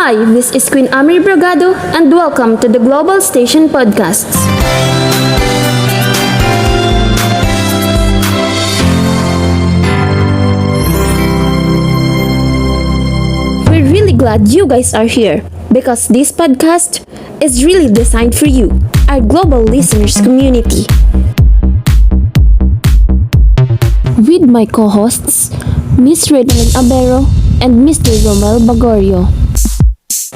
Hi, this is Queen Amri Bragado and welcome to the Global Station Podcasts. We're really glad you guys are here because this podcast is really designed for you, our global listeners community. With my co-hosts, Miss Reynalyn Abero and Mr. Romel Bagorio.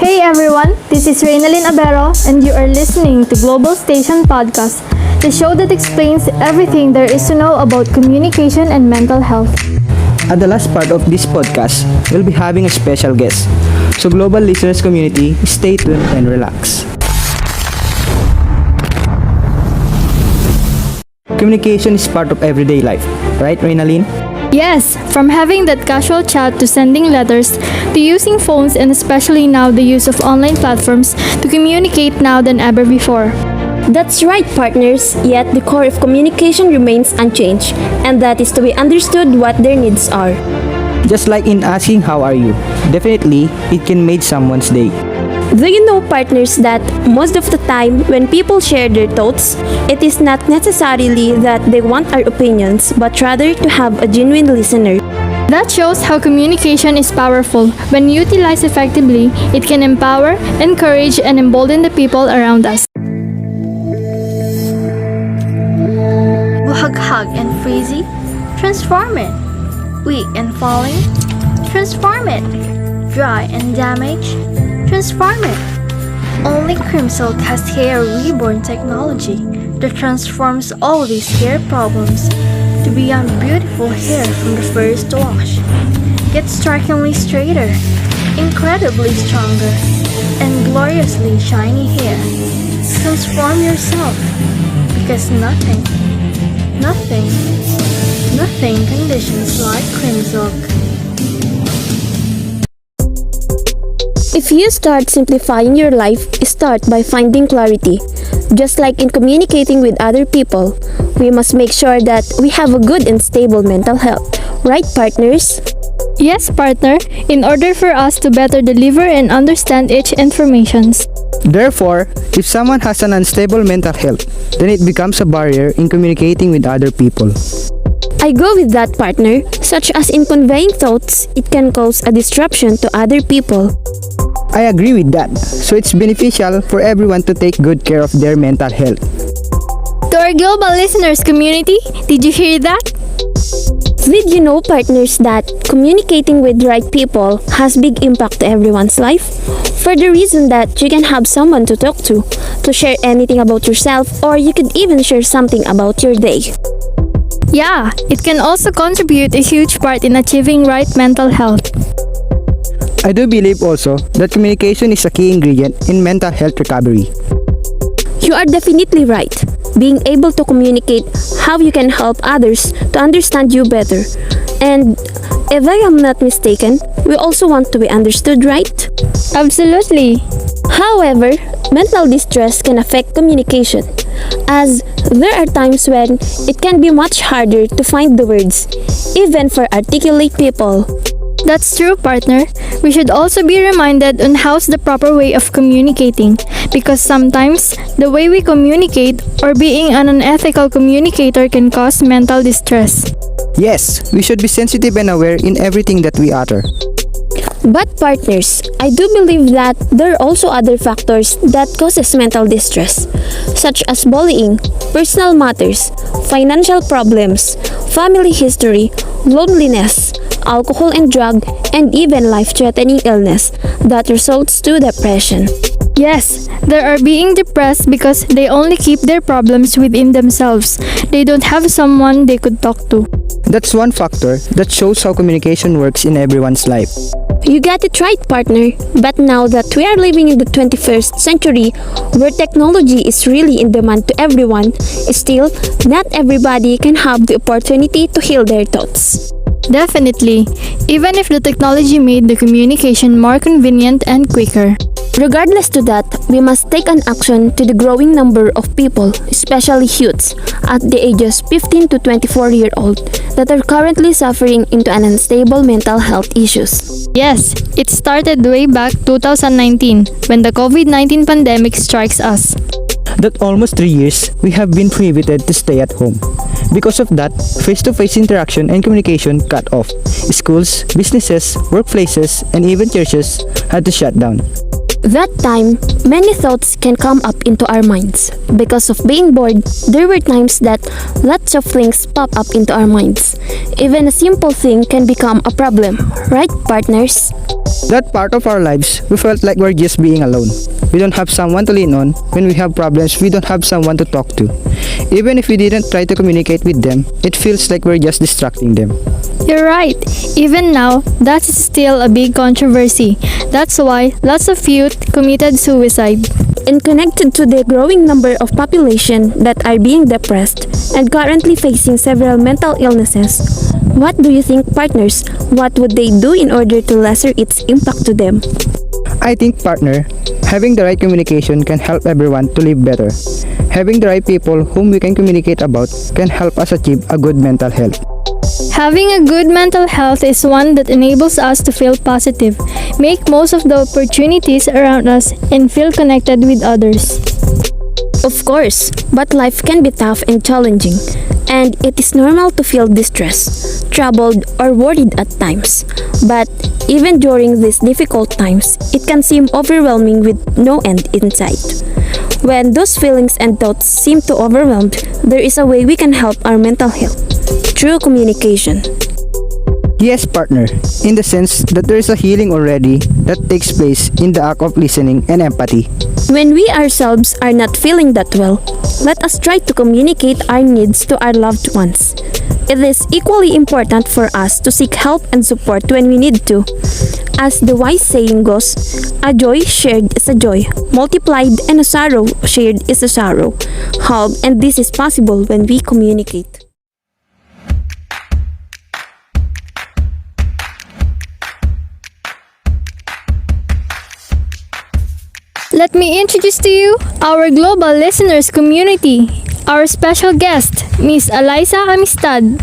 Hey everyone, this is Reynalyn Abero and you are listening to Global Station Podcast, the show that explains everything there is to know about communication and mental health. At the last part of this podcast, we'll be having a special guest. So global listeners community, stay tuned and relax. Communication is part of everyday life, right, Reynalyn? Yes, from having that casual chat to sending letters to using phones and especially now the use of online platforms to communicate now than ever before. That's right, partners, yet the core of communication remains unchanged, and that is to be understood what their needs are. Just like in asking how are you, definitely it can make someone's day. Do you know, partners, that most of the time when people share their thoughts, it is not necessarily that they want our opinions, but rather to have a genuine listener. That shows how communication is powerful. When utilized effectively, it can empower, encourage, and embolden the people around us. Buhaghag and frizzy, transform it. Weak and falling, transform it. Dry and damaged, transform it. Only Cream Silk has hair reborn technology that transforms all these hair problems to beyond beautiful hair from the first wash. Get strikingly straighter, incredibly stronger, and gloriously shiny hair. Transform yourself because nothing conditions like Cream Silk. If you start simplifying your life, start by finding clarity. Just like in communicating with other people, we must make sure that we have a good and stable mental health. Right, partners? Yes, partner, in order for us to better deliver and understand each information. Therefore, if someone has an unstable mental health, then it becomes a barrier in communicating with other people. I go with that, partner. Such as in conveying thoughts, it can cause a disruption to other people. I agree with that. So it's beneficial for everyone to take good care of their mental health. To our global listeners community, did you hear that? Did you know, partners, that communicating with right people has big impact to everyone's life? For the reason that you can have someone to talk to share anything about yourself, or you could even share something about your day. Yeah, it can also contribute a huge part in achieving right mental health. I do believe also that communication is a key ingredient in mental health recovery. You are definitely right. Being able to communicate how you can help others to understand you better. And if I am not mistaken, we also want to be understood, right? Absolutely. However, mental distress can affect communication, as there are times when it can be much harder to find the words, even for articulate people. That's true, partner. We should also be reminded on how's the proper way of communicating, because sometimes the way we communicate or being an unethical communicator can cause mental distress. Yes, we should be sensitive and aware in everything that we utter. But partners, I do believe that there are also other factors that causes mental distress, such as bullying, personal matters, financial problems, family history, loneliness, alcohol and drug, and even life-threatening illness that results to depression. Yes, they are being depressed because they only keep their problems within themselves. They don't have someone they could talk to. That's one factor that shows how communication works in everyone's life. You got it right, partner. But now that we are living in the 21st century, where technology is really in demand to everyone, still, not everybody can have the opportunity to heal their thoughts. Definitely, even if the technology made the communication more convenient and quicker. Regardless to that, we must take an action to the growing number of people, especially youths, at the ages 15 to 24-year-old that are currently suffering into an unstable mental health issues. Yes, it started way back 2019 when the COVID-19 pandemic strikes us. That almost 3 years, we have been prohibited to stay at home. Because of that, face-to-face interaction and communication cut off. Schools, businesses, workplaces, and even churches had to shut down. That time, many thoughts can come up into our minds. Because of being bored, there were times that lots of things pop up into our minds. Even a simple thing can become a problem, right, partners? That part of our lives, we felt like we're just being alone. We don't have someone to lean on. When we have problems, we don't have someone to talk to. Even if we didn't try to communicate with them, it feels like we're just distracting them. You're right. Even now, that's still a big controversy. That's why lots of youth committed suicide. And connected to the growing number of population that are being depressed and currently facing several mental illnesses, what do you think, partners? What would they do in order to lessen its impact to them? I think, partner, having the right communication can help everyone to live better. Having the right people whom we can communicate about can help us achieve a good mental health. Having a good mental health is one that enables us to feel positive, make most of the opportunities around us, and feel connected with others. Of course, but life can be tough and challenging, and it is normal to feel distressed, troubled, or worried at times. But even during these difficult times, it can seem overwhelming with no end in sight. When those feelings and thoughts seem too overwhelmed, there is a way we can help our mental health. Through communication. Yes, partner, in the sense that there is a healing already that takes place in the act of listening and empathy. When we ourselves are not feeling that well, let us try to communicate our needs to our loved ones. It is equally important for us to seek help and support when we need to. As the wise saying goes, a joy shared is a joy, multiplied, and a sorrow shared is a sorrow. Help, and this is possible when we communicate. Let me introduce to you our global listeners community, our special guest, Miss Eliza Amistad.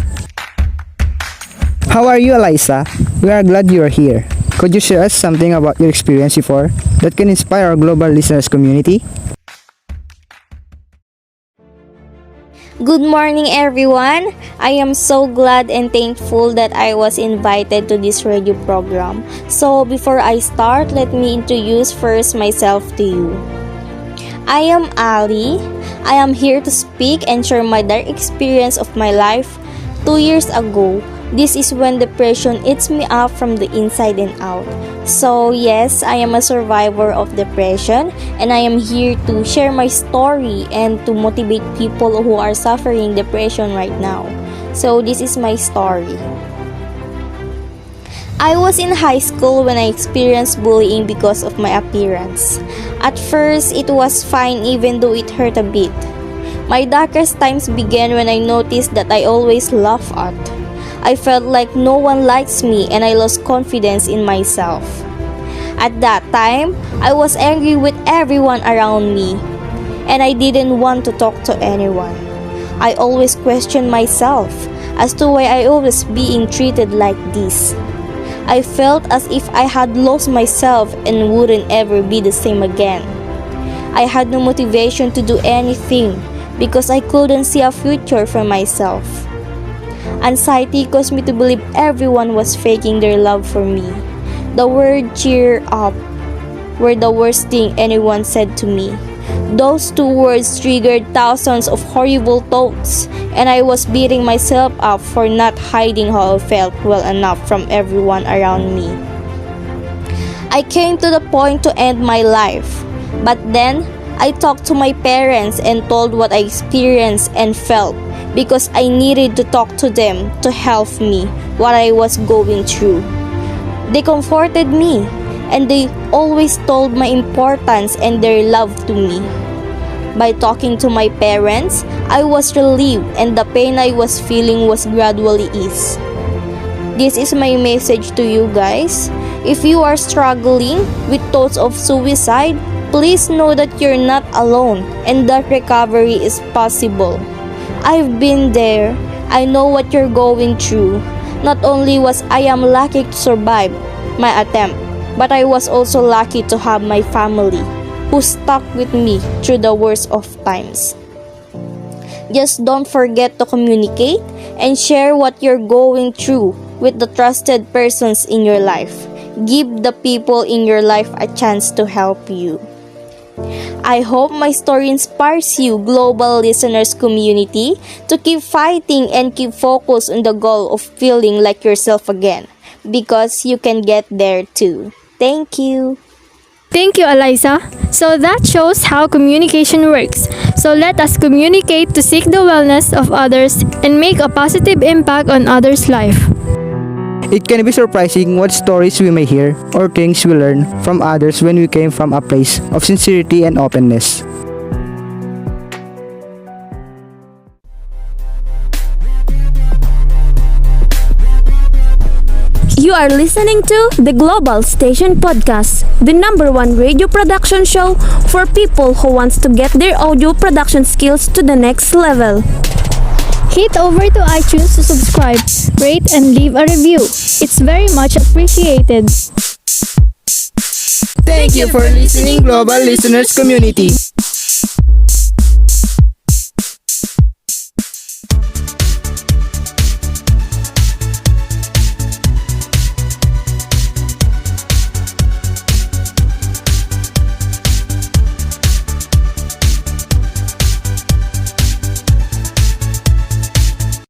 How are you, Eliza? We are glad you are here. Could you share us something about your experience before that can inspire our global listeners community? Good morning, everyone. I am so glad and thankful that I was invited to this radio program. So, before I start, let me introduce first myself to you. I am Ali. I am here to speak and share my direct experience of my life 2 years ago. This is when depression eats me up from the inside and out. So yes, I am a survivor of depression and I am here to share my story and to motivate people who are suffering depression right now. So this is my story. I was in high school when I experienced bullying because of my appearance. At first, it was fine even though it hurt a bit. My darkest times began when I noticed that I always laugh at. I felt like no one likes me and I lost confidence in myself. At that time, I was angry with everyone around me and I didn't want to talk to anyone. I always questioned myself as to why I was being treated like this. I felt as if I had lost myself and wouldn't ever be the same again. I had no motivation to do anything because I couldn't see a future for myself. Anxiety caused me to believe everyone was faking their love for me. The word cheer up were the worst thing anyone said to me. Those two words triggered thousands of horrible thoughts, and I was beating myself up for not hiding how I felt well enough from everyone around me. I came to the point to end my life, but then I talked to my parents and told what I experienced and felt because I needed to talk to them to help me what I was going through. They comforted me and they always told my importance and their love to me. By talking to my parents, I was relieved and the pain I was feeling was gradually eased. This is my message to you guys. If you are struggling with thoughts of suicide, please know that you're not alone and that recovery is possible. I've been there. I know what you're going through. Not only was I am lucky to survive my attempt, but I was also lucky to have my family who stuck with me through the worst of times. Just don't forget to communicate and share what you're going through with the trusted persons in your life. Give the people in your life a chance to help you. I hope my story inspires you, global listeners community, to keep fighting and keep focused on the goal of feeling like yourself again, because you can get there too. Thank you. Thank you, Eliza. So that shows how communication works. So let us communicate to seek the wellness of others and make a positive impact on others' life. It can be surprising what stories we may hear or things we learn from others when we came from a place of sincerity and openness. You are listening to the Global Station Podcast, the #1 radio production show for people who wants to get their audio production skills to the next level. Head over to iTunes to subscribe, rate, and leave a review. It's very much appreciated. Thank you for listening, global listeners community.